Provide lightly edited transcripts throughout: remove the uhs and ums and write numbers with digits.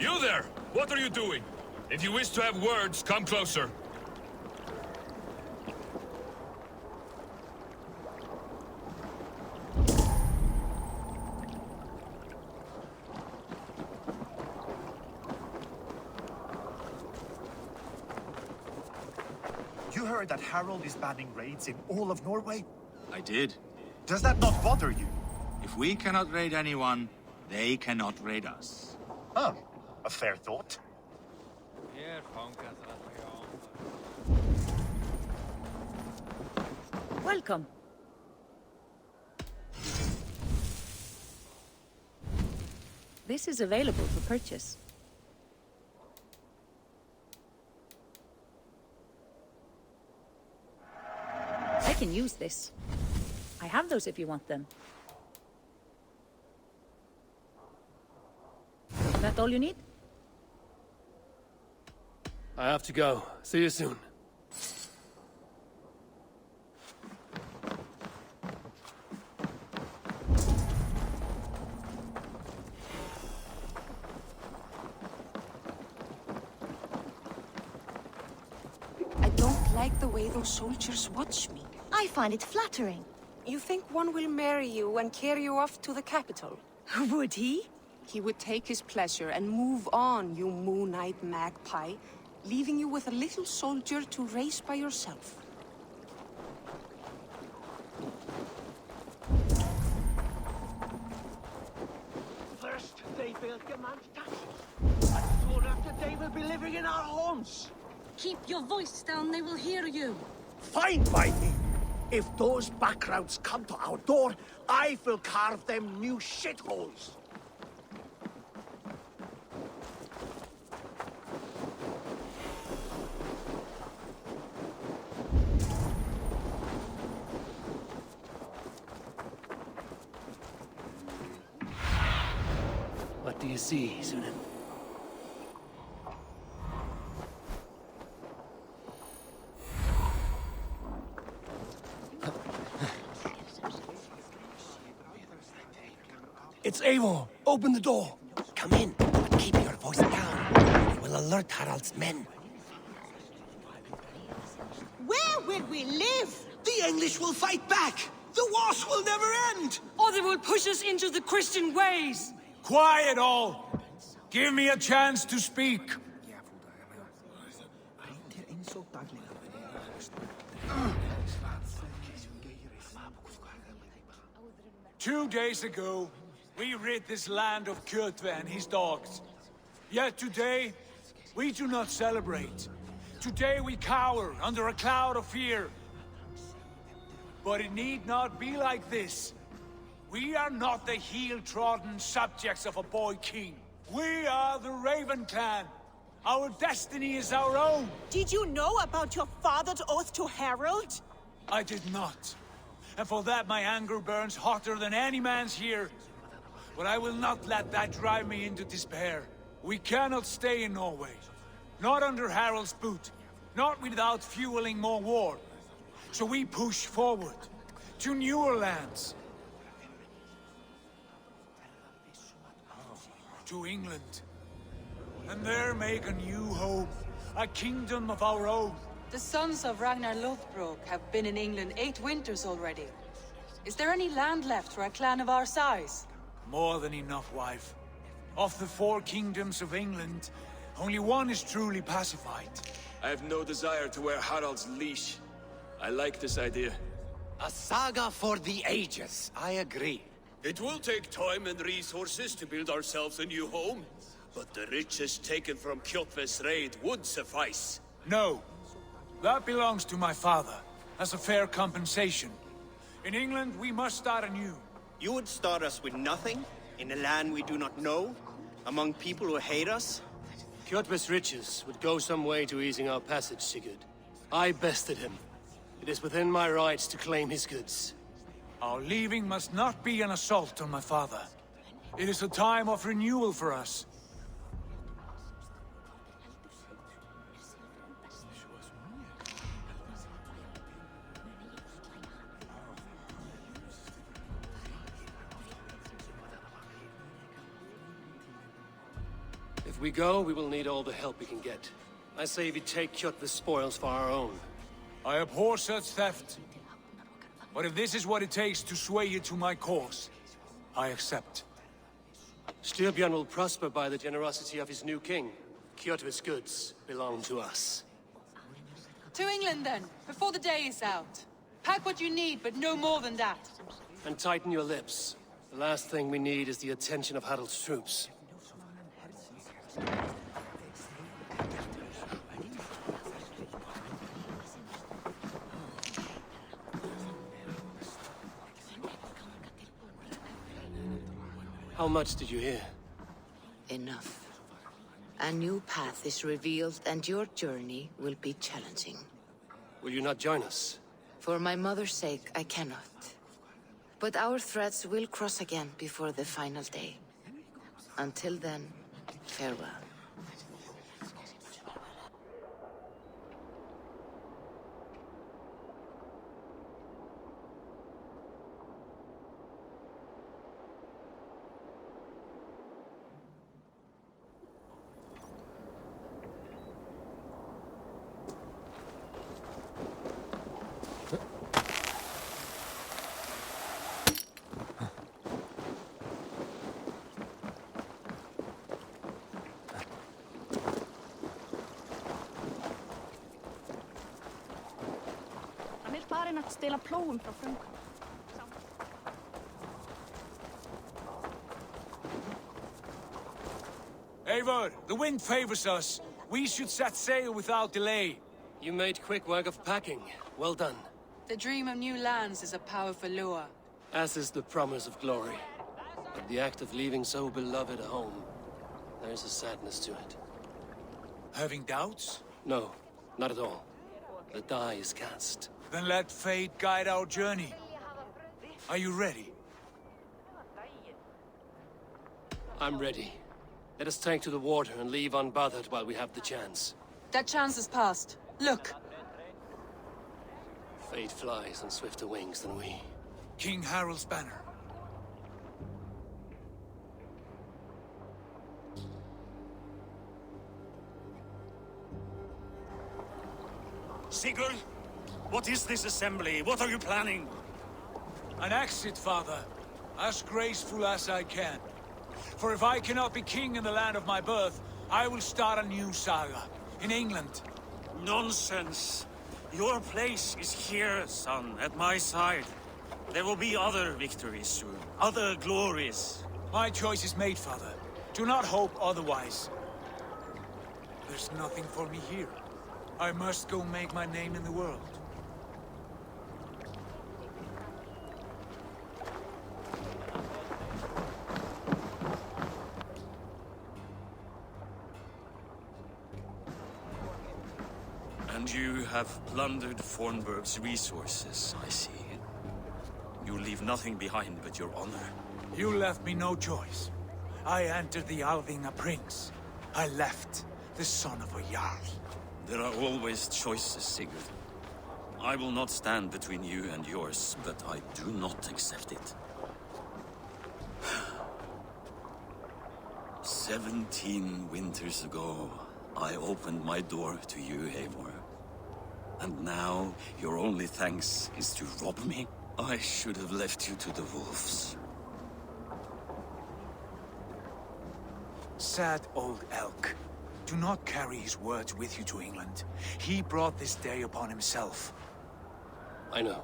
You there! What are you doing? If you wish to have words, come closer. You heard that Harold is banning raids in all of Norway? I did. Does that not bother you? If we cannot raid anyone, they cannot raid us. Huh. A fair thought. Welcome. This is available for purchase. I can use this. I have those if you want them. Is that all you need? I have to go. See you soon. I don't like the way those soldiers watch me. I find it flattering. You think one will marry you and carry you off to the capital? Would he? He would take his pleasure and move on, you moon-eyed magpie, leaving you with a little soldier to raise by yourself. First, they will demand taxes. And soon after, they will be living in our homes. Keep your voice down, they will hear you. Fine by me. If those backgrounds come to our door, I will carve them new shitholes. What do you see, Sunan? It's Eivor. Open the door. Come in, but keep your voice down. It will alert Harald's men. Where will we live? The English will fight back! The wars will never end! Or they will push us into the Christian ways. Quiet all! Give me a chance to speak. 2 days ago, we rid this land of Kjotve and his dogs. Yet today, we do not celebrate. Today we cower under a cloud of fear. But it need not be like this. We are not the heel-trodden subjects of a boy king. We are the Raven clan. Our destiny is our own. Did you know about your father's oath to Harold? I did not. And for that my anger burns hotter than any man's here. But I will not let that drive me into despair. We cannot stay in Norway. Not under Harald's boot. Not without fueling more war. So we push forward. To newer lands. To England. And there make a new home. A kingdom of our own. The sons of Ragnar Lothbrok have been in England 8 winters already. Is there any land left for a clan of our size? More than enough, wife. Of the 4 kingdoms of England, only one is truly pacified. I have no desire to wear Harald's leash. I like this idea. A saga for the ages, I agree. It will take time and resources to build ourselves a new home. But the riches taken from Kjotve's raid would suffice. No. That belongs to my father, as a fair compensation. In England, we must start anew. You would start us with nothing? In a land we do not know? Among people who hate us? Kjotve's riches would go some way to easing our passage, Sigurd. I bested him. It is within my rights to claim his goods. Our leaving must not be an assault on my father. It is a time of renewal for us. If we go, we will need all the help we can get. I say we take Kjotve's spoils for our own. I abhor such theft. But if this is what it takes to sway you to my cause, I accept. Styrbjörn will prosper by the generosity of his new king. Kjotve's goods belong to us. To England, then, before the day is out. Pack what you need, but no more than that. And tighten your lips. The last thing we need is the attention of Harald's troops. How much did you hear? Enough. A new path is revealed, and your journey will be challenging. Will you not join us? For my mother's sake, I cannot. But our threads will cross again before the final day. Until then, farewell. Farin að stela plógum frá fröngum. Eivor, the wind favors us. We should set sail without delay. You made quick work of packing. Well done. The dream of new lands is a powerful lure. As is the promise of glory. But the act of leaving so beloved a home, there is a sadness to it. Having doubts? No, not at all. The die is cast. Then let fate guide our journey. Are you ready? I'm ready. Let us take to the water and leave unbothered while we have the chance. That chance is past. Look! Fate flies on swifter wings than we. King Harald's banner. Sigurd, what is this assembly? What are you planning? An exit, father. As graceful as I can. For if I cannot be king in the land of my birth, I will start a new saga. In England. Nonsense. Your place is here, son, at my side. There will be other victories soon. Other glories. My choice is made, father. Do not hope otherwise. There's nothing for me here. I must go make my name in the world. And you have plundered Fornburg's resources, I see. You leave nothing behind but your honor. You left me no choice. I entered the Alving a prince. I left the son of a Jarl. There are always choices, Sigurd. I will not stand between you and yours, but I do not accept it. 17 winters ago, I opened my door to you, Eivor. And now, your only thanks is to rob me? I should have left you to the wolves. Sad old elk. Do not carry his words with you to England. He brought this day upon himself. I know.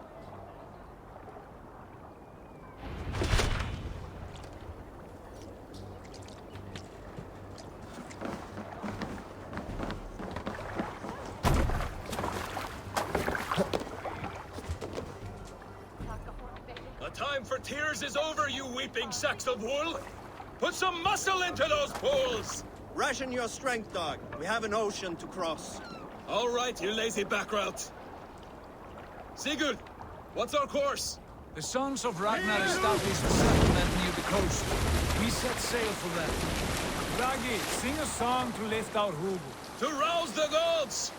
The time for tears is over, you weeping sacks of wool! Put some muscle into those poles! Ration your strength, dog. We have an ocean to cross. All right, you lazy backrout. Sigurd, what's our course? The sons of Ragnar established a settlement near the coast. We set sail for them. Raggi, sing a song to lift our Hugo. To rouse the gods!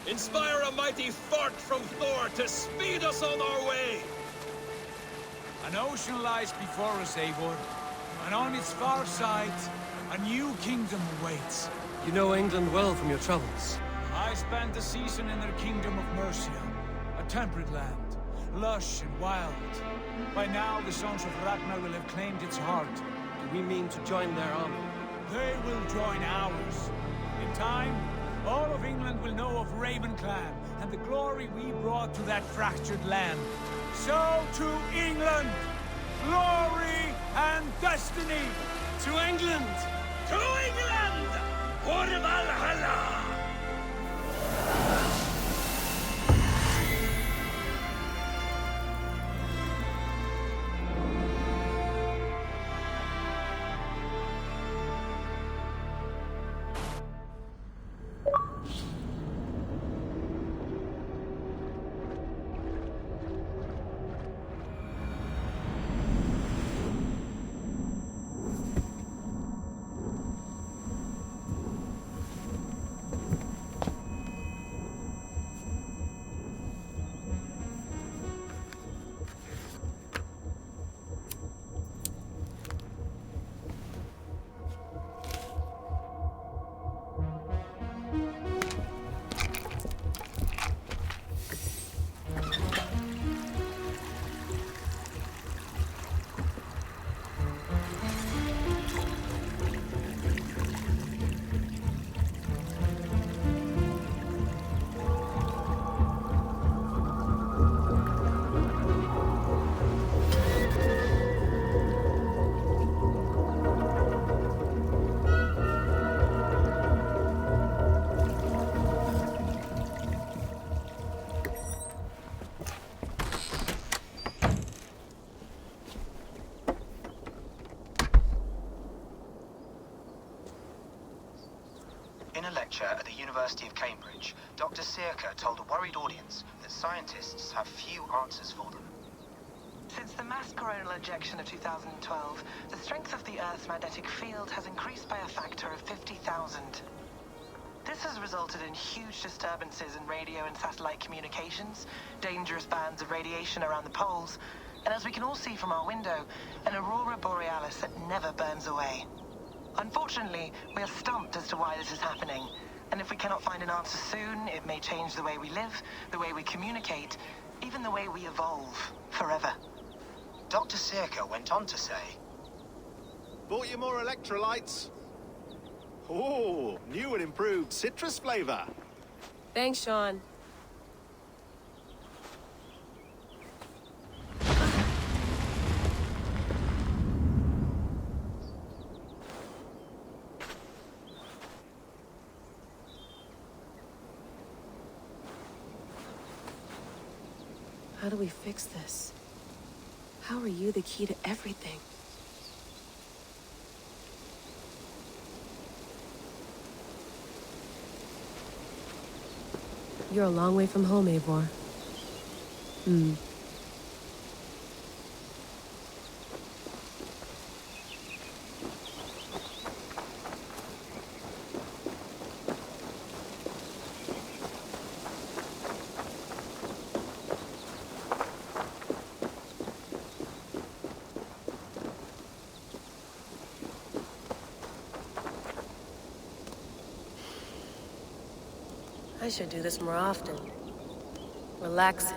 Inspire a mighty fart from Thor to speed us on our way! An ocean lies before us, Eivor, and on its far side, A new kingdom awaits. You know England well from your travels. I spent a season in their kingdom of Mercia, a temperate land, lush and wild. By now, the sons of Ragnar will have claimed its heart. Do we mean to join their army? They will join ours. In time, all of England will know of Raven Clan and the glory we brought to that fractured land. So to England, glory and destiny. To England! To England! For Valhalla! In a lecture at the University of Cambridge, Dr. Circa told a worried audience that scientists have few answers for them. Since the mass coronal ejection of 2012, the strength of the Earth's magnetic field has increased by a factor of 50,000. This has resulted in huge disturbances in radio and satellite communications, dangerous bands of radiation around the poles, and as we can all see from our window, an aurora borealis that never burns away. Unfortunately, we are stumped as to why this is happening, and if we cannot find an answer soon, it may change the way we live, the way we communicate, even the way we evolve, forever. Dr. Circa went on to say, "Bought you more electrolytes? Oh, new and improved citrus flavor." Thanks, Sean. How do we fix this? How are you the key to everything? You're a long way from home, Eivor. I should do this more often. Relaxing.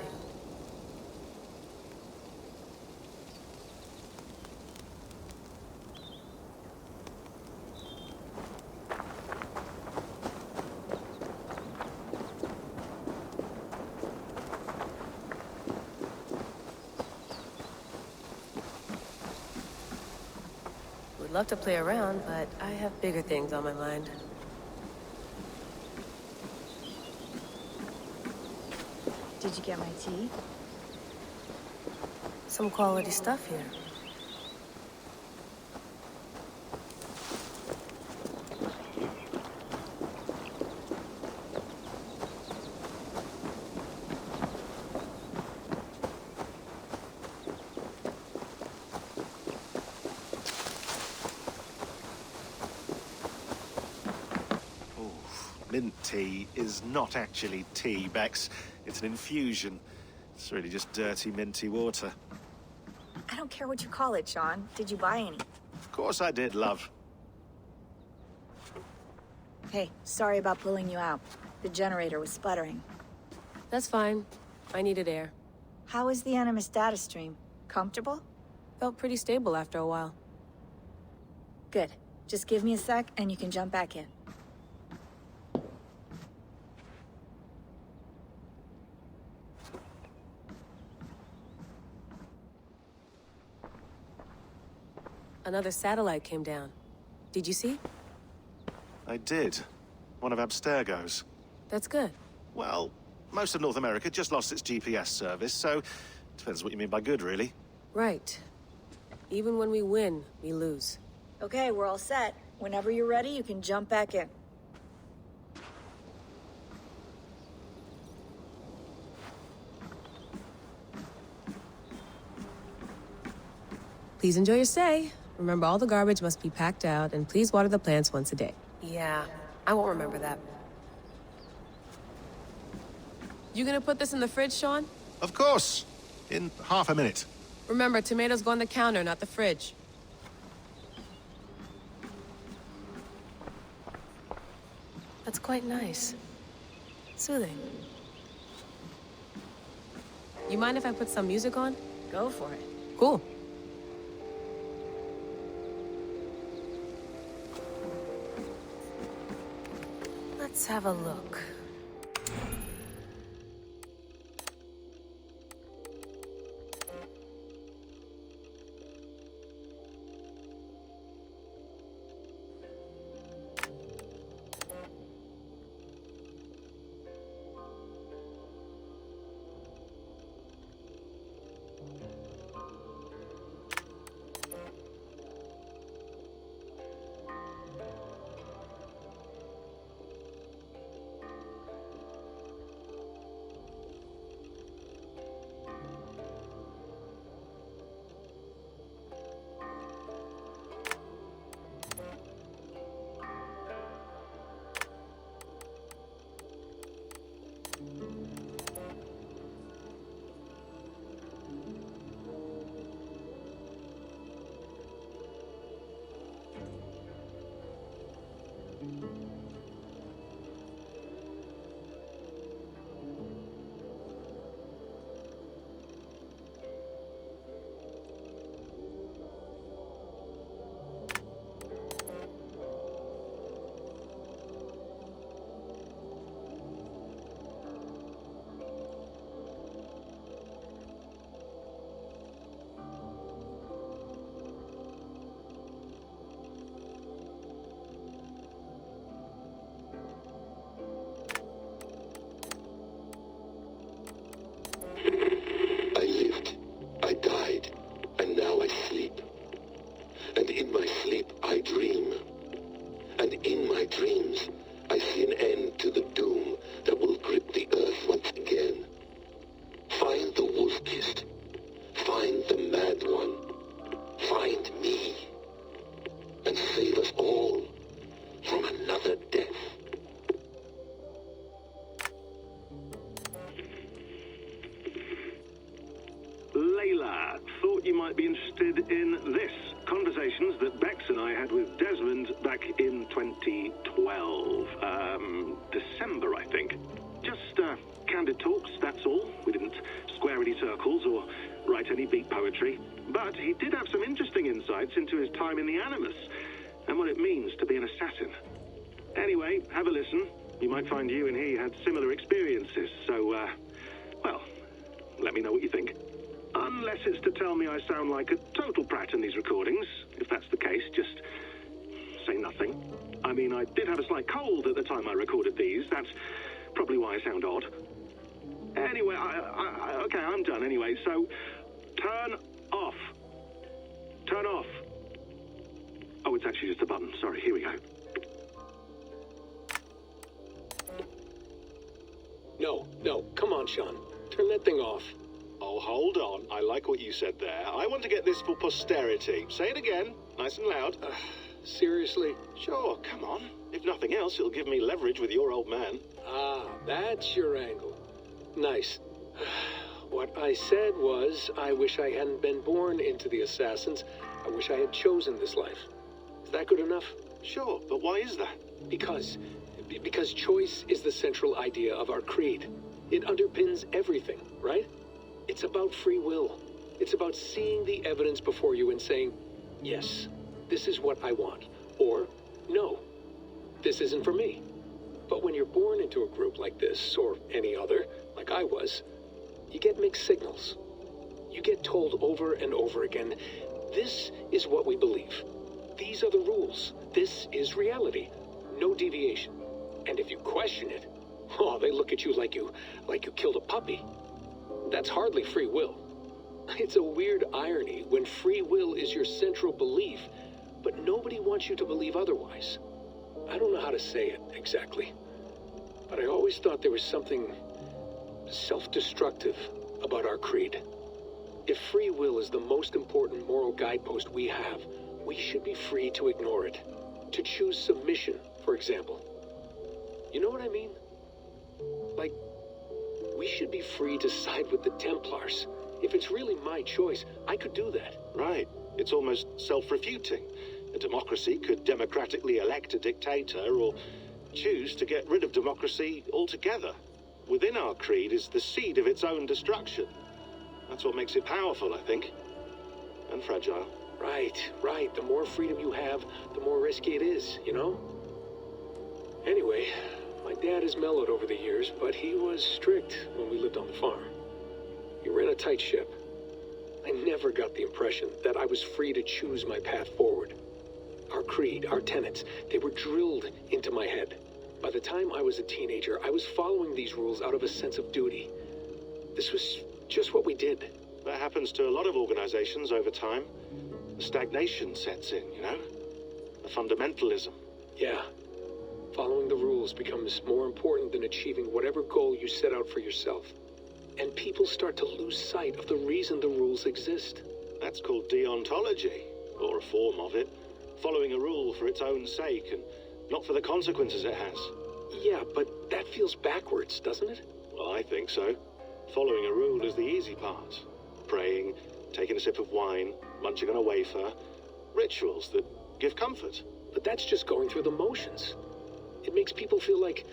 Would love to play around, but I have bigger things on my mind. Did you get my tea? Some quality stuff here. Mint tea is not actually tea, Bex. It's an infusion. It's really just dirty, minty water. I don't care what you call it, Sean. Did you buy any? Of course I did, love. Hey, sorry about pulling you out. The generator was sputtering. That's fine. I needed air. How is the Animus data stream? Comfortable? Felt pretty stable after a while. Good. Just give me a sec and you can jump back in. Another satellite came down. Did you see? I did. One of Abstergo's. That's good. Well, most of North America just lost its GPS service, so depends what you mean by good, really. Right. Even when we win, we lose. Okay, we're all set. Whenever you're ready, you can jump back in. Please enjoy your stay. Remember, all the garbage must be packed out, and please water the plants once a day. Yeah, I won't remember that. You gonna put this in the fridge, Sean? Of course. In half a minute. Remember, tomatoes go on the counter, not the fridge. That's quite nice. Soothing. You mind if I put some music on? Go for it. Cool. Let's have a look. might be interested in this. Conversations that Bex and I had with Desmond back in 2012. December, I think. Just candid talks, that's all. We didn't square any circles or write any beat poetry. But he did have some interesting insights into his time in the Animus and what it means to be an assassin. Anyway, have a listen. You might find you and he had similar experiences, so, well, let me know what you think. Unless it's to tell me I sound like a total prat in these recordings. If that's the case, just say nothing. I mean, I did have a slight cold at the time I recorded these. That's probably why I sound odd. Anyway, okay, I'm done anyway, so turn off. Turn off. Oh, it's actually just a button. Sorry, here we go. No, come on, Sean. Turn that thing off. Oh, hold on. I like what you said there. I want to get this for posterity. Say it again, nice and loud. Seriously? Sure, come on. If nothing else, it'll give me leverage with your old man. Ah, that's your angle. Nice. What I said was, I wish I hadn't been born into the Assassins. I wish I had chosen this life. Is that good enough? Sure, but why is that? Because Because choice is the central idea of our creed. It underpins everything, right? It's about free will. It's about seeing the evidence before you and saying, yes, this is what I want. Or, no, this isn't for me. But when you're born into a group like this, or any other, like I was, you get mixed signals. You get told over and over again, this is what we believe. These are the rules. This is reality. No deviation. And if you question it, oh, they look at you like you killed a puppy. That's hardly free will. It's a weird irony when free will is your central belief, but nobody wants you to believe otherwise. I don't know how to say it exactly, but I always thought there was something self-destructive about our creed. If free will is the most important moral guidepost we have, we should be free to ignore it. To choose submission, for example. You know what I mean? Like, we should be free to side with the Templars. If it's really my choice, I could do that. Right. It's almost self-refuting. A democracy could democratically elect a dictator or choose to get rid of democracy altogether. Within our creed is the seed of its own destruction. That's what makes it powerful, I think. And fragile. Right. The more freedom you have, the more risky it is, you know? Anyway, my dad has mellowed over the years, but he was strict when we lived on the farm. He ran a tight ship. I never got the impression that I was free to choose my path forward. Our creed, our tenets, they were drilled into my head. By the time I was a teenager, I was following these rules out of a sense of duty. This was just what we did. That happens to a lot of organizations over time. The stagnation sets in, you know? The fundamentalism. Yeah. Following the rules becomes more important than achieving whatever goal you set out for yourself. And people start to lose sight of the reason the rules exist. That's called deontology, or a form of it. Following a rule for its own sake, and not for the consequences it has. Yeah, but that feels backwards, doesn't it? Well, I think so. Following a rule is the easy part. Praying, taking a sip of wine, munching on a wafer. Rituals that give comfort. But that's just going through the motions. It makes people feel like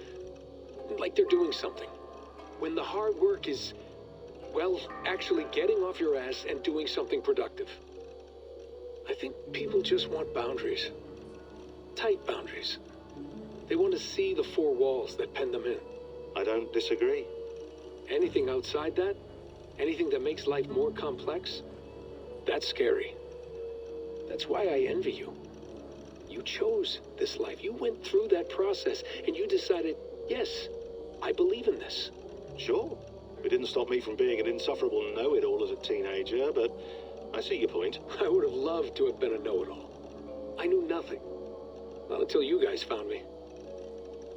they're doing something. When the hard work is, well, actually getting off your ass and doing something productive. I think people just want boundaries. Tight boundaries. They want to see the four walls that pen them in. I don't disagree. Anything outside that, anything that makes life more complex, that's scary. That's why I envy you. You chose this life. You went through that process, and you decided, yes, I believe in this. Sure. It didn't stop me from being an insufferable know-it-all as a teenager, but I see your point. I would have loved to have been a know-it-all. I knew nothing. Not until you guys found me.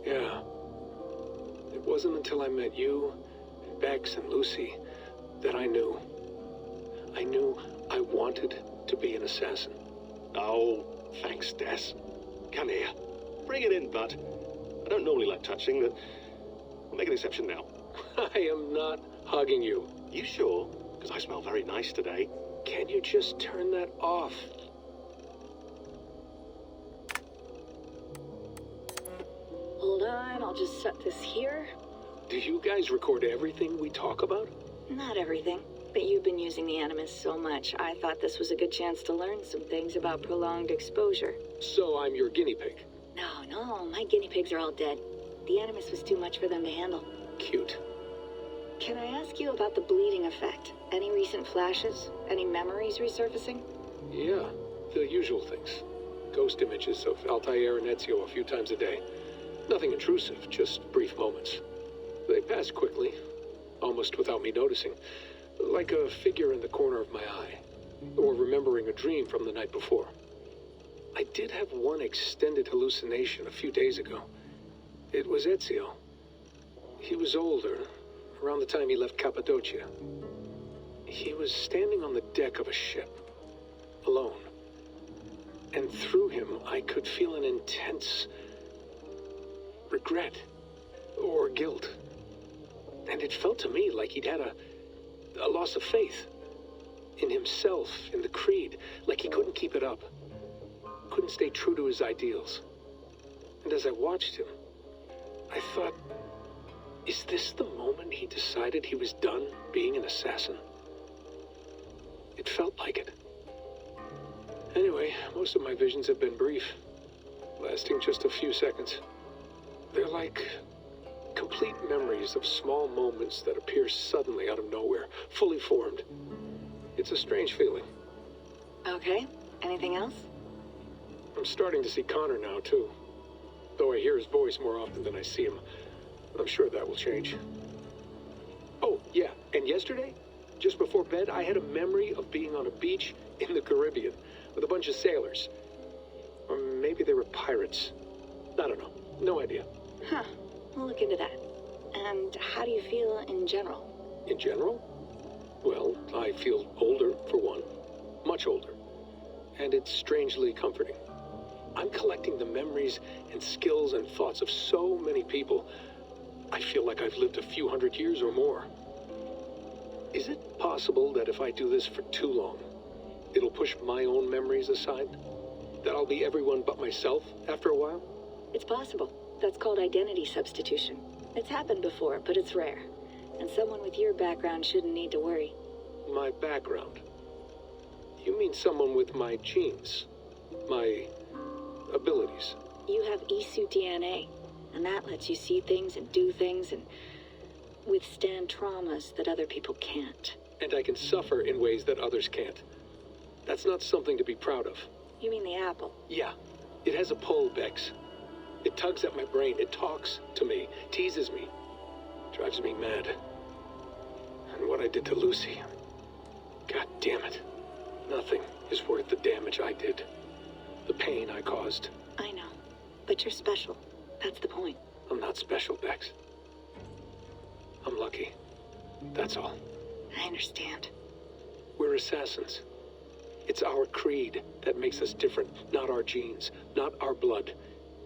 Yeah. It wasn't until I met you, and Bex and Lucy, that I knew. I knew I wanted to be an assassin. Oh, thanks, Des. Come here. Bring it in, bud. I don't normally like touching, but I'll make an exception now. I am not hugging you. You sure? Because I smell very nice today. Can you just turn that off? Hold on, I'll just set this here. Do you guys record everything we talk about? Not everything, but you've been using the Animus so much, I thought this was a good chance to learn some things about prolonged exposure. So I'm your guinea pig? No, my guinea pigs are all dead. The Animus was too much for them to handle. Cute. Can I ask you about the bleeding effect? Any recent flashes? Any memories resurfacing? Yeah, the usual things. Ghost images of Altair and Ezio a few times a day. Nothing intrusive, just brief moments. They pass quickly, almost without me noticing. Like a figure in the corner of my eye. Or remembering a dream from the night before. I did have one extended hallucination a few days ago. It was Ezio. He was older, around the time he left Cappadocia. He was standing on the deck of a ship, alone. And through him, I could feel an intense regret or guilt. And it felt to me like he'd had a loss of faith in himself, in the creed, like he couldn't keep it up, couldn't stay true to his ideals. And as I watched him, I thought, is this the moment he decided he was done being an assassin? It felt like it. Anyway, most of my visions have been brief, lasting just a few seconds. They're like complete memories of small moments that appear suddenly out of nowhere, fully formed. It's a strange feeling. Okay. Anything else? I'm starting to see Connor now, too. Though I hear his voice more often than I see him. I'm sure that will change. Oh, yeah, and yesterday, just before bed, I had a memory of being on a beach in the Caribbean with a bunch of sailors. Or maybe they were pirates. I don't know. No idea. Huh. We'll look into that. And how do you feel in general? In general? Well, I feel older, for one. Much older. And it's strangely comforting. I'm collecting the memories and skills and thoughts of so many people. I feel like I've lived a few hundred years or more. Is it possible that if I do this for too long, it'll push my own memories aside? That I'll be everyone but myself after a while? It's possible. That's called identity substitution. It's happened before, but it's rare. And someone with your background shouldn't need to worry. My background? You mean someone with my genes? My abilities? You have Isu DNA, and that lets you see things and do things and withstand traumas that other people can't. And I can suffer in ways that others can't. That's not something to be proud of. You mean the apple? Yeah. It has a pull, Bex. It tugs at my brain. It talks to me. Teases me. Drives me mad. And what I did to Lucy. God damn it. Nothing is worth the damage I did. The pain I caused. I know. But you're special. That's the point. I'm not special, Bex. I'm lucky. That's all. I understand. We're assassins. It's our creed that makes us different, not our genes, not our blood.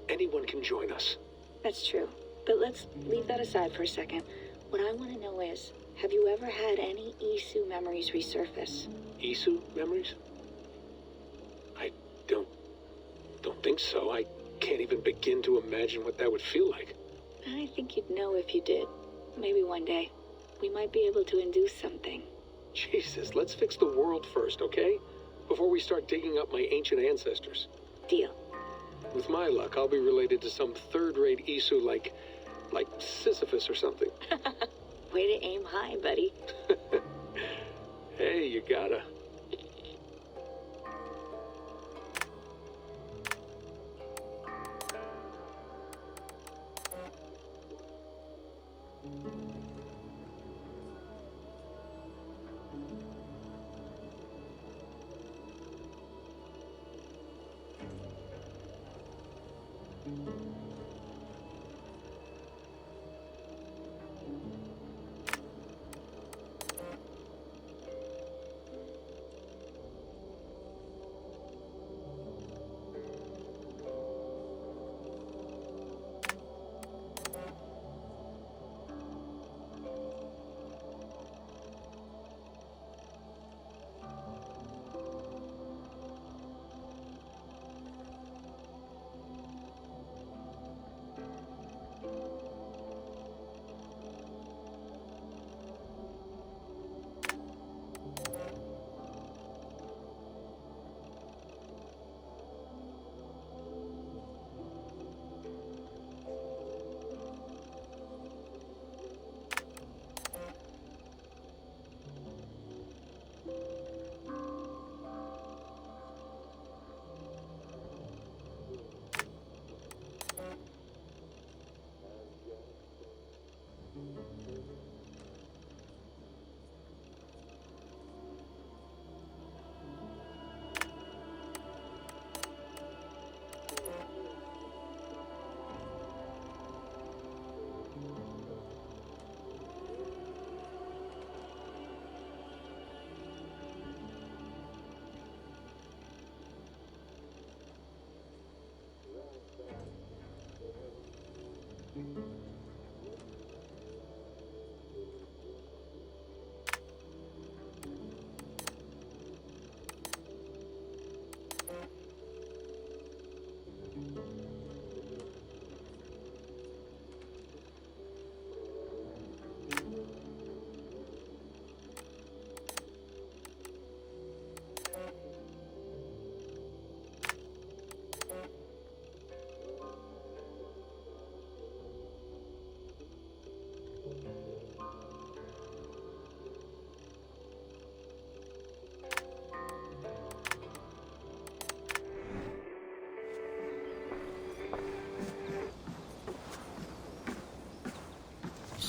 Anyone can join us. That's true. But let's leave that aside for a second. What I want to know is, have you ever had any Isu memories resurface? Isu memories? I don't think so. I can't even begin to imagine what that would feel like. I think you'd know if you did. Maybe one day. We might be able to induce something. Jesus, let's fix the world first, okay? Before we start digging up my ancient ancestors. Deal. With my luck, I'll be related to some third-rate Isu like Sisyphus or something. Way to aim high, buddy. Hey, you gotta.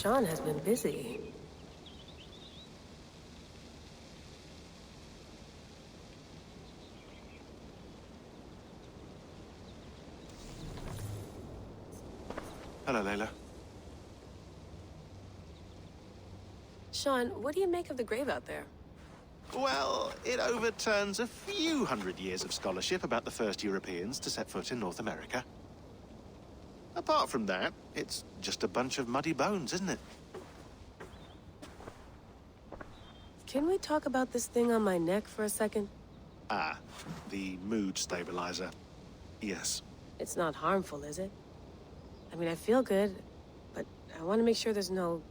Sean has been busy. Hello, Layla. Sean, what do you make of the grave out there? Well, it overturns a few hundred years of scholarship about the first Europeans to set foot in North America. Apart from that, it's just a bunch of muddy bones, isn't it? Can we talk about this thing on my neck for a second? Ah, the mood stabilizer. Yes. It's not harmful, is it? I mean, I feel good, but I want to make sure there's no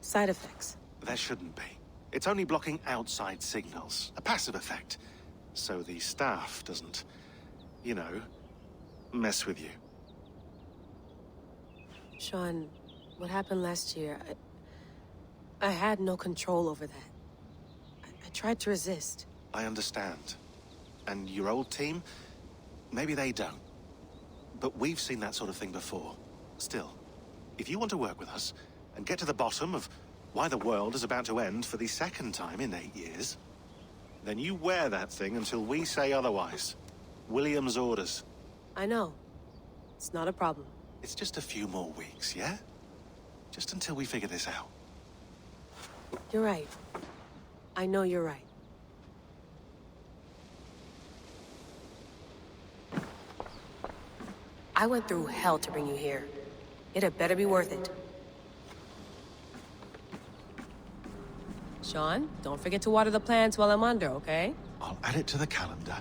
side effects. There shouldn't be. It's only blocking outside signals, a passive effect. So the staff doesn't, you know, mess with you. Sean, what happened last year, I had no control over that. I tried to resist. I understand. And your old team, maybe they don't. But we've seen that sort of thing before. Still, if you want to work with us and get to the bottom of why the world is about to end for the second time in 8 years, then you wear that thing until we say otherwise. William's orders. I know. It's not a problem. It's just a few more weeks, yeah? Just until we figure this out. You're right. I know you're right. I went through hell to bring you here. It had better be worth it. Sean, don't forget to water the plants while I'm under, okay? I'll add it to the calendar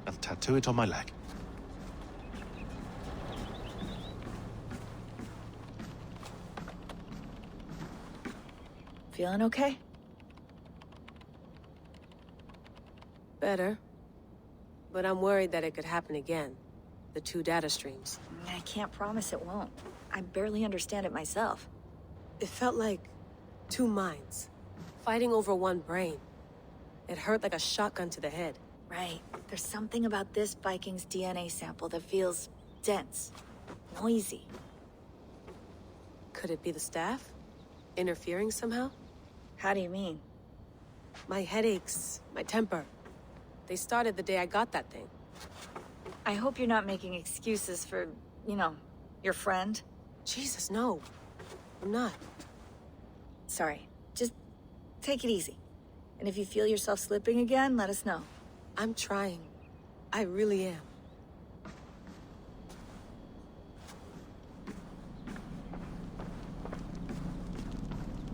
and tattoo it on my leg. Feeling okay? Better. But I'm worried that it could happen again. The 2 data streams. I can't promise it won't. I barely understand it myself. It felt like 2 minds, fighting over 1 brain. It hurt like a shotgun to the head. Right. There's something about this Viking's DNA sample that feels dense, noisy. Could it be the staff? Interfering somehow? How do you mean? My headaches, my temper. They started the day I got that thing. I hope you're not making excuses for, you know, your friend. Jesus, no. I'm not. Sorry. Just take it easy. And if you feel yourself slipping again, let us know. I'm trying. I really am.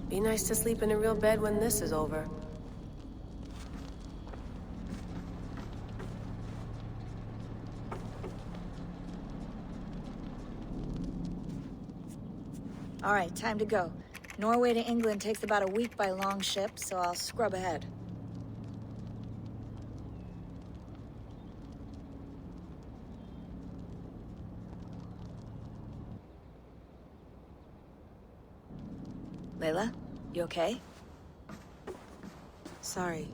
Be nice to sleep in a real bed when this is over. All right, time to go. Norway to England takes about a week by long ship, so I'll scrub ahead. Layla, you okay? Sorry.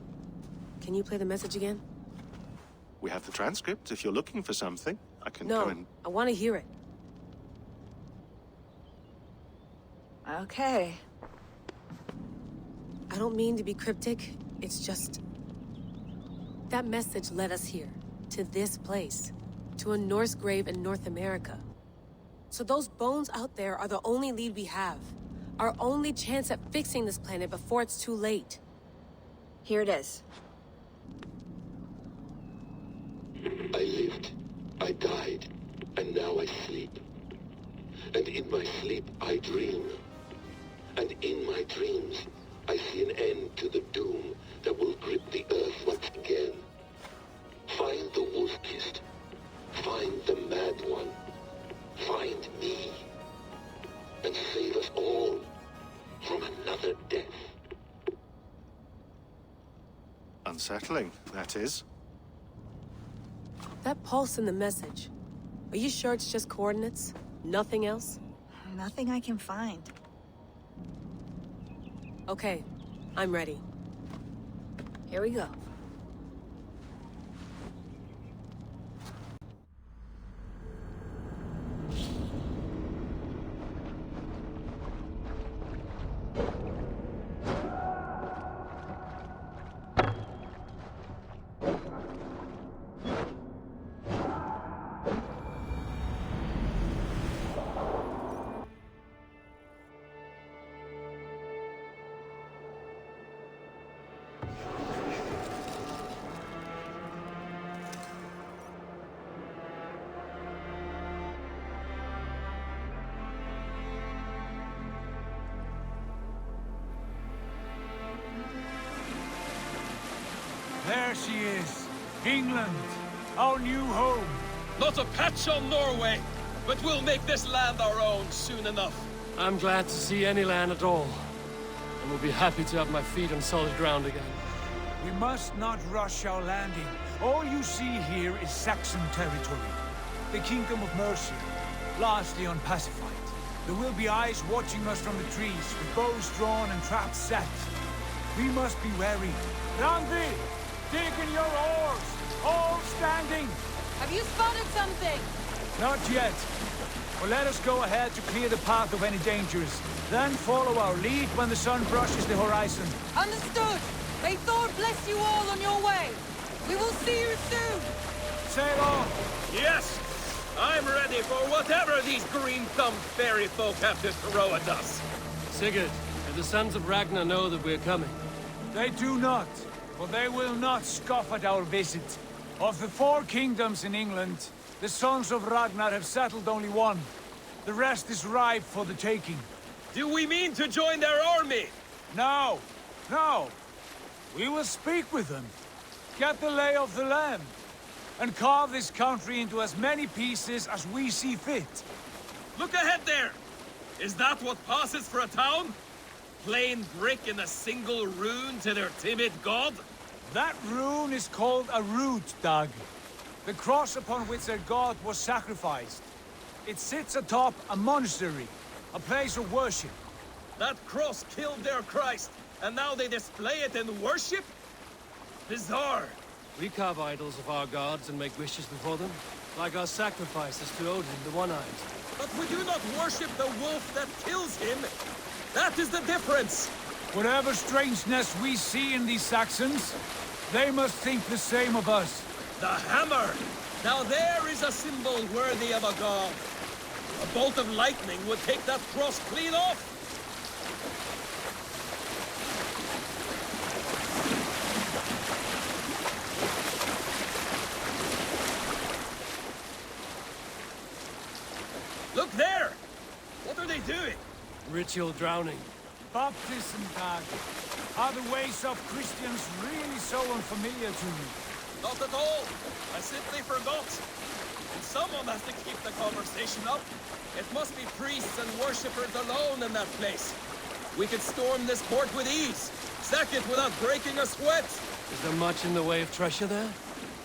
Can you play the message again? We have the transcript. If you're looking for something, I can No, go and... I want to hear it. Okay. I don't mean to be cryptic. It's just... that message led us here. To this place. To a Norse grave in North America. So those bones out there are the only lead we have. Our only chance at fixing this planet before it's too late. Here it is. I lived, I died, and now I sleep. And in my sleep I dream. And in my dreams, I see an end to the doom that will grip the earth once again. Find the wolf-kissed. Find the mad one. Find me. And save us all from another death. Unsettling, that is. That pulse in the message. Are you sure it's just coordinates? Nothing else? Nothing I can find. Okay, I'm ready. Here we go. There she is. England, our new home. Not a patch on Norway, but we'll make this land our own soon enough. I'm glad to see any land at all. And will be happy to have my feet on solid ground again. We must not rush our landing. All you see here is Saxon territory. The Kingdom of Mercia, largely unpacified. There will be eyes watching us from the trees, with bows drawn and traps set. We must be wary. Randi, dig in your oars! All standing! Have you spotted something? Not yet. But let us go ahead to clear the path of any dangers. Then follow our lead when the sun brushes the horizon. Understood! May Thor bless you all on your way! We will see you soon! Sail on! Yes! I'm ready for whatever these green-thumbed fairy folk have to throw at us. Sigurd, do the sons of Ragnar know that we're coming? They do not, but they will not scoff at our visit. Of the 4 kingdoms in England, the sons of Ragnar have settled only one. The rest is ripe for the taking. Do we mean to join their army? No, no. We will speak with them, get the lay of the land, and carve this country into as many pieces as we see fit. Look ahead there! Is that what passes for a town? Plain brick in a single rune to their timid god? That rune is called a root, Dag. The cross upon which their god was sacrificed. It sits atop a monastery, a place of worship. That cross killed their Christ, and now they display it in worship? Bizarre. We carve idols of our gods and make wishes before them, like our sacrifices to Odin, the One-Eyed. But we do not worship the wolf that kills him. That is the difference. Whatever strangeness we see in these Saxons, they must think the same of us. The hammer! Now there is a symbol worthy of a god. A bolt of lightning would take that cross clean off. Look there! What are they doing? Ritual drowning. Baptism, Dag. Are the ways of Christians really so unfamiliar to you? Not at all. I simply forgot. And someone has to keep the conversation up. It must be priests and worshippers alone in that place. We could storm this port with ease. Sack it without breaking a sweat. Is there much in the way of treasure there?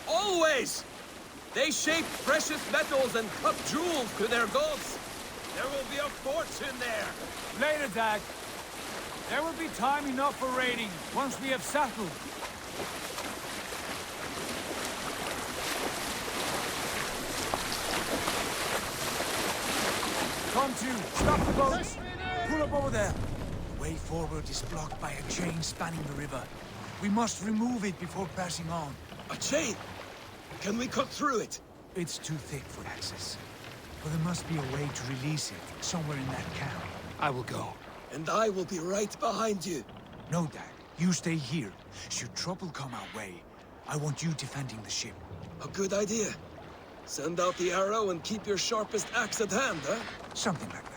Always! They shape precious metals and cut jewels to their gods. There will be a fortune there. Later, Dag. There will be time enough for raiding once we have settled. Come to, stop the boats. Pull up over there. The way forward is blocked by a chain spanning the river. We must remove it before pressing on. A chain? Can we cut through it? It's too thick for access. But there must be a way to release it, somewhere in that camp. I will go. And I will be right behind you. No, Dag. You stay here. Should trouble come our way, I want you defending the ship. A good idea. Send out the arrow and keep your sharpest axe at hand, huh? Something like that.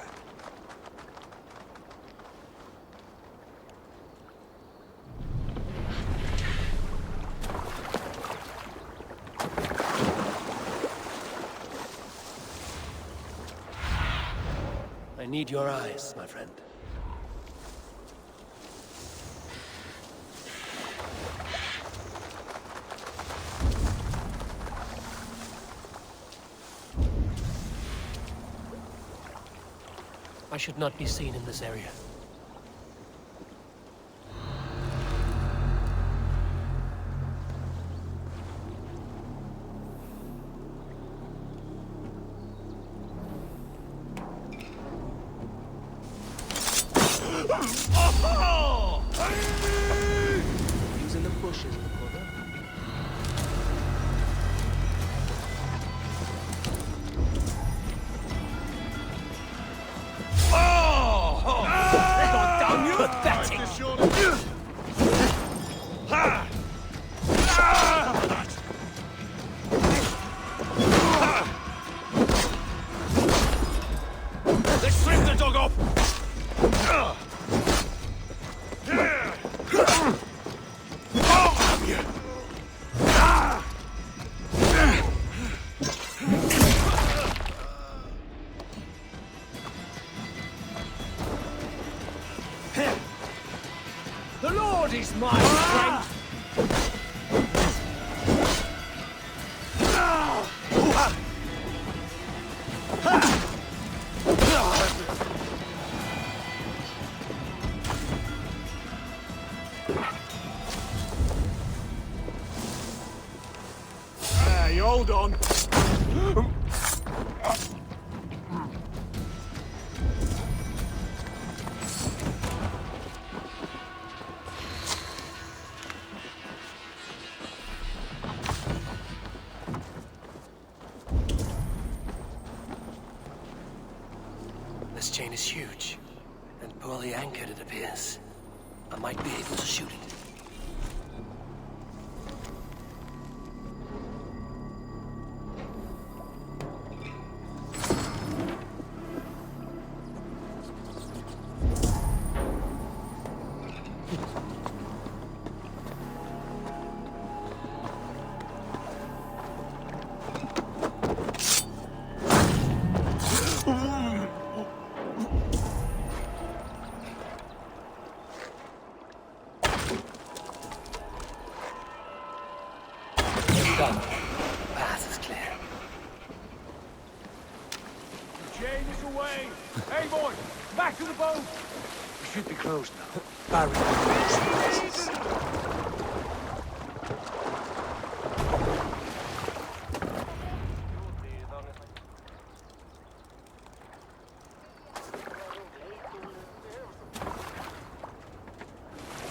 I need your eyes, my friend. I should not be seen in this area. He's in the bushes, Dakota. Let's trim the dog off! is my strength! Hey, hold on. This chain is huge, and poorly anchored, it appears. I might be able to shoot it. Done. Path is clear. The chain is away. Hey, boy, back to the boat. We should be closed now. Barry.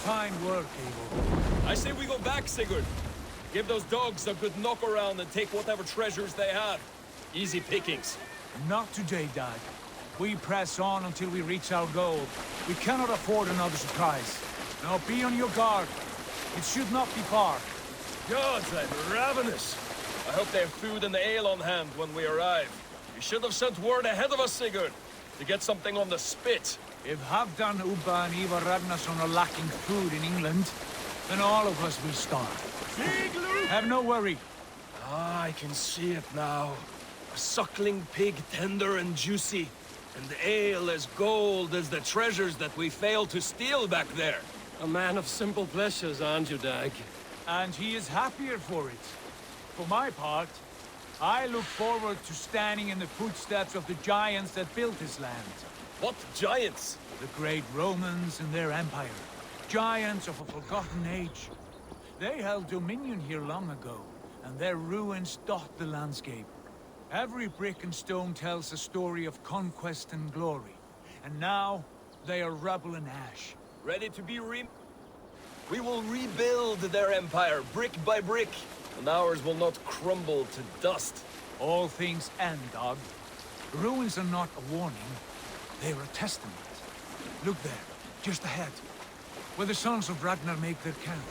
Fine work, Abel. I say we go back, Sigurd. Give those dogs a good knock around and take whatever treasures they have. Easy pickings. Not today, Dad. We press on until we reach our goal. We cannot afford another surprise. Now be on your guard. It should not be far. Gods, I'm ravenous. I hope they have food and ale on hand when we arrive. You should have sent word ahead of us, Sigurd, to get something on the spit. If Halfdan, Ubba and Ivar Ragnarsson are lacking food in England, then all of us will starve. Have no worry. Ah, I can see it now. A suckling pig, tender and juicy. And ale as gold as the treasures that we failed to steal back there. A man of simple pleasures, aren't you, Dag? And he is happier for it. For my part, I look forward to standing in the footsteps of the giants that built this land. What giants? The great Romans and their empire. Giants of a forgotten age. They held dominion here long ago, and their ruins dot the landscape. Every brick and stone tells a story of conquest and glory. And now, they are rubble and ash. Ready to be We will rebuild their empire, brick by brick, and ours will not crumble to dust. All things end, Dog. Ruins are not a warning, they are a testament. Look there, just ahead, where the sons of Ragnar make their camp.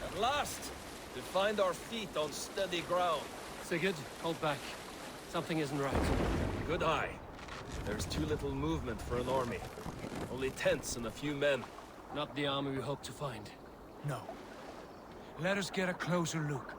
At last, to find our feet on steady ground. Sigurd, hold back. Something isn't right. Good eye. There's too little movement for an army. Only tents and a few men. Not the army we hope to find. No. Let us get a closer look.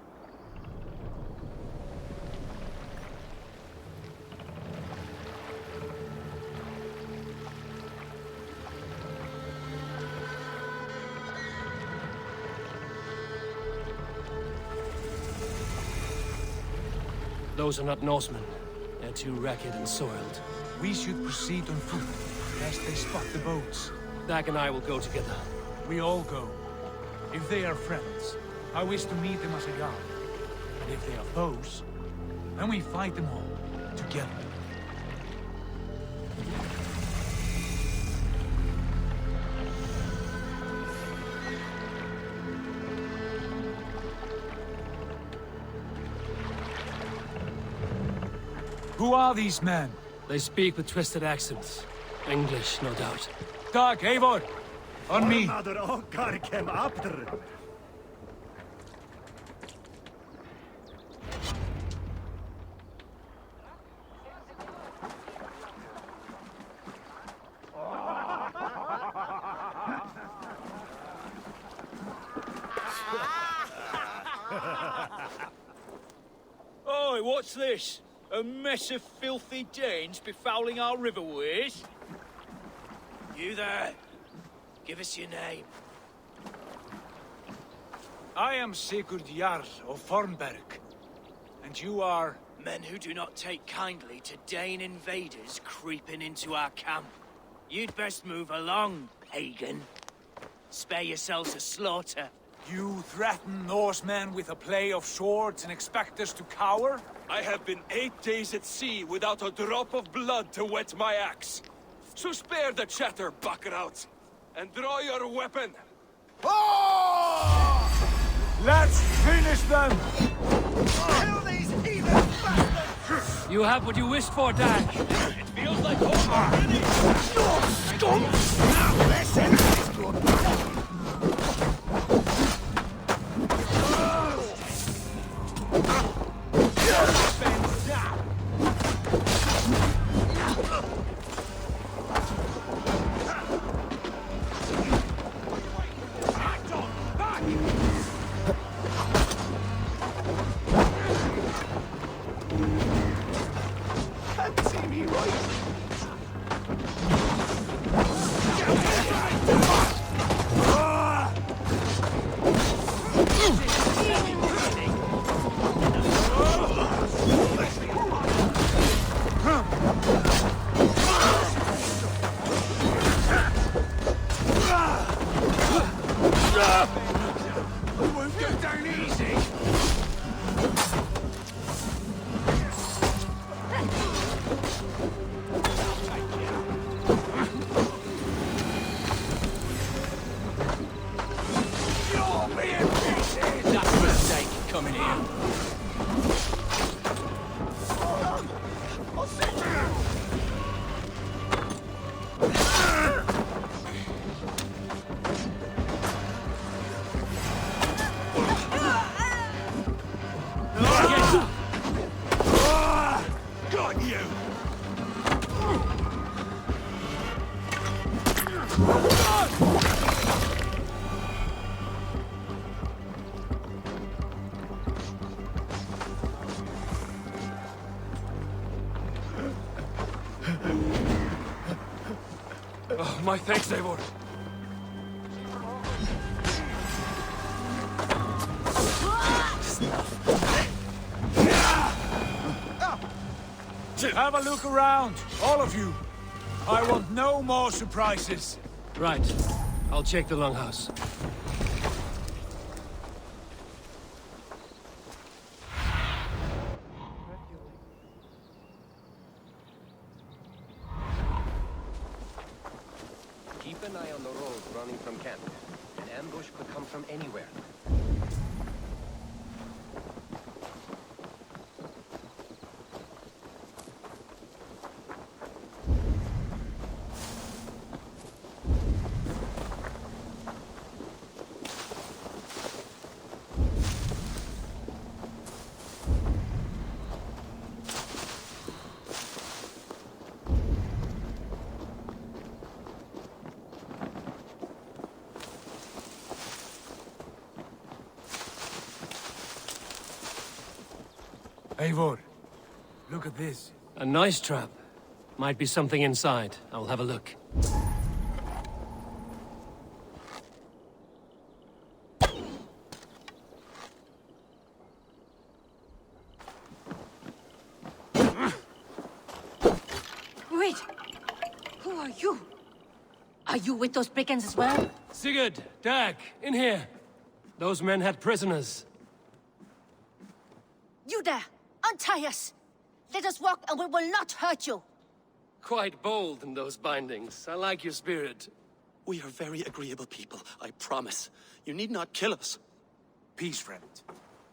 Those are not Norsemen. They're too ragged and soiled. We should proceed on foot, lest they spot the boats. Dag and I will go together. We all go. If they are friends, I wish to meet them as a yard. And if they are foes, then we fight them all, together. Who are these men? They speak with twisted accents. English, no doubt. Dag, Eivor! On me! Oi, what's this? A mess of filthy Danes befouling our riverways? You there! Give us your name. I am Sigurd Jarl of Fornberg. And you are... Men who do not take kindly to Dane invaders creeping into our camp. You'd best move along, pagan. Spare yourselves a slaughter. You threaten Norsemen with a play of swords and expect us to cower? I have been 8 days at sea without a drop of blood to wet my axe. So spare the chatter, buckrouts, and draw your weapon. Let's finish them! Kill these heathen bastards! You have what you wished for, Dag. It feels like home already. Skunks! Now listen! Can't see me right. I won't go down easy. You're being pieces. That's a mistake coming here. Hold on. I'll see you. Got you. Oh, my thanks, Eivor. Have a look around, all of you. I want no more surprises. Right. I'll check the longhouse. Keep an eye on the road running from camp. An ambush could come from anywhere. Eivor, look at this. A nice trap. Might be something inside. I'll have a look. Wait! Who are you? Are you with those brigands as well? Sigurd, Dag, in here. Those men had prisoners. You there! Untie us! Let us walk and we will not hurt you! Quite bold in those bindings. I like your spirit. We are very agreeable people, I promise. You need not kill us. Peace, friend.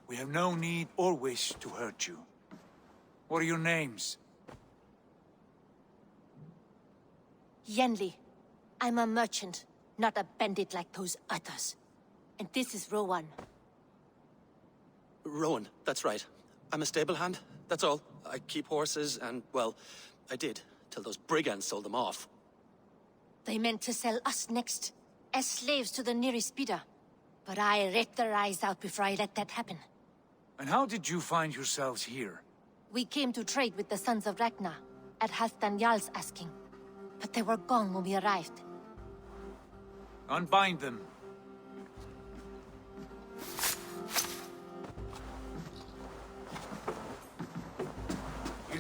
We have no need or wish to hurt you. What are your names? Yenli. I'm a merchant, not a bandit like those others. And this is Rowan. Rowan, that's right. I'm a stable hand, that's all. I keep horses and, well, I did, till those brigands sold them off. They meant to sell us next, as slaves to the nearest speeder. But I ripped their eyes out before I let that happen. And how did you find yourselves here? We came to trade with the Sons of Ragnar, at Halfdan Jarl's asking. But they were gone when we arrived. Unbind them.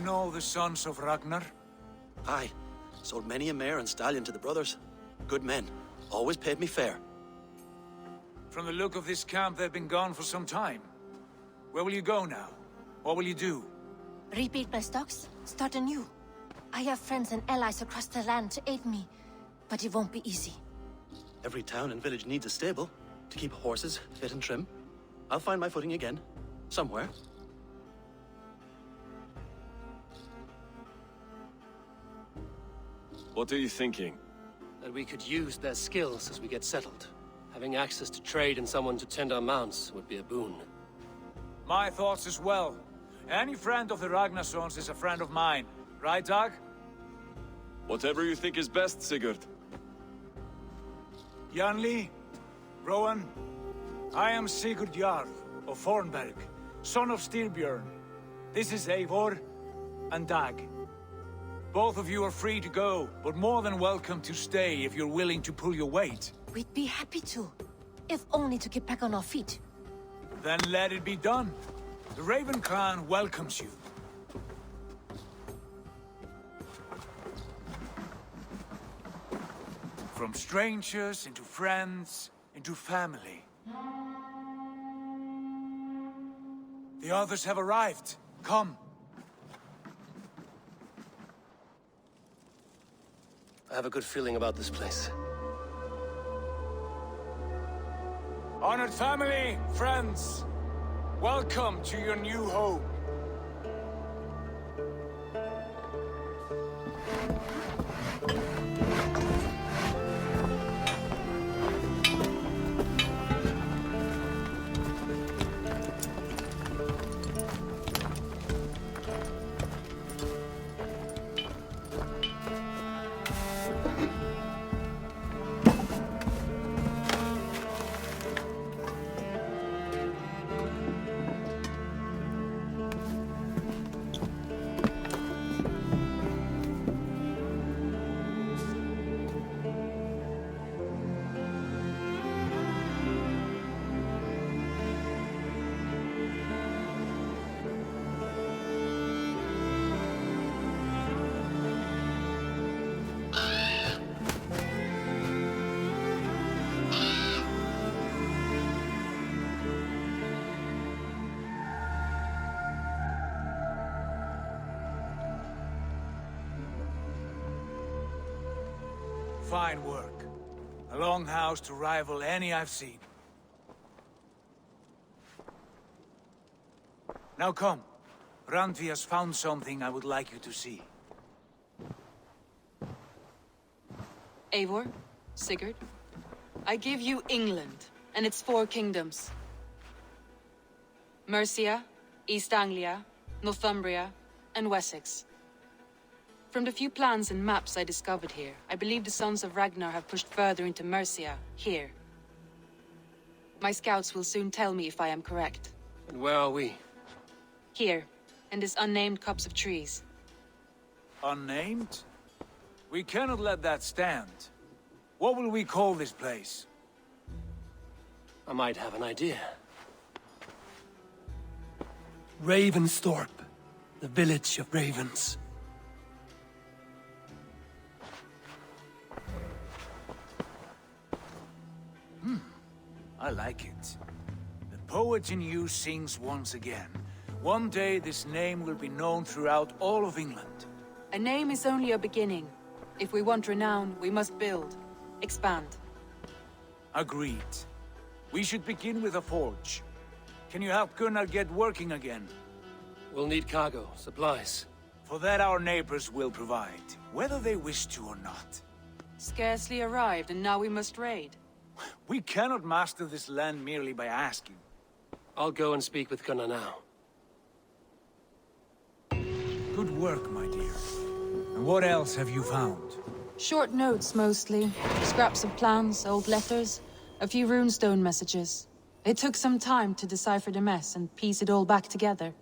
know the sons of Ragnar? Aye. Sold many a mare and stallion to the brothers. Good men. Always paid me fair. From the look of this camp, they've been gone for some time. Where will you go now? What will you do? Rebuild my stocks, start anew. I have friends and allies across the land to aid me, but it won't be easy. Every town and village needs a stable to keep horses fit and trim. I'll find my footing again. Somewhere. What are you thinking? That we could use their skills as we get settled. Having access to trade and someone to tend our mounts would be a boon. My thoughts as well. Any friend of the Ragnarsons is a friend of mine. Right, Dag? Whatever you think is best, Sigurd. Janli, Rowan, I am Sigurd Jarl of Fornberg, son of Styrbjörn. This is Eivor and Dag. Both of you are free to go, but more than welcome to stay if you're willing to pull your weight. We'd be happy to, if only to get back on our feet. Then let it be done. The Raven clan welcomes you. From strangers into friends, into family. The others have arrived. Come. I have a good feeling about this place. Honored family, friends, welcome to your new home. Fine work. A longhouse to rival any I've seen. Now come. Randvi has found something I would like you to see. Eivor, Sigurd, I give you England and its 4 kingdoms. Mercia, East Anglia, Northumbria, and Wessex. From the few plans and maps I discovered here, I believe the Sons of Ragnar have pushed further into Mercia, here. My scouts will soon tell me if I am correct. And where are we? Here, in this unnamed copse of trees. Unnamed? We cannot let that stand. What will we call this place? I might have an idea. Ravensthorpe, the village of ravens. I like it. The poet in you sings once again. One day this name will be known throughout all of England. A name is only a beginning. If we want renown, we must build, expand. Agreed. We should begin with a forge. Can you help Gunnar get working again? We'll need cargo, supplies. For that our neighbors will provide, whether they wish to or not. Scarcely arrived, and now we must raid. We cannot master this land merely by asking. I'll go and speak with Gunnar now. Good work, my dear. And what else have you found? Short notes, mostly. Scraps of plans, old letters, a few runestone messages. It took some time to decipher the mess and piece it all back together.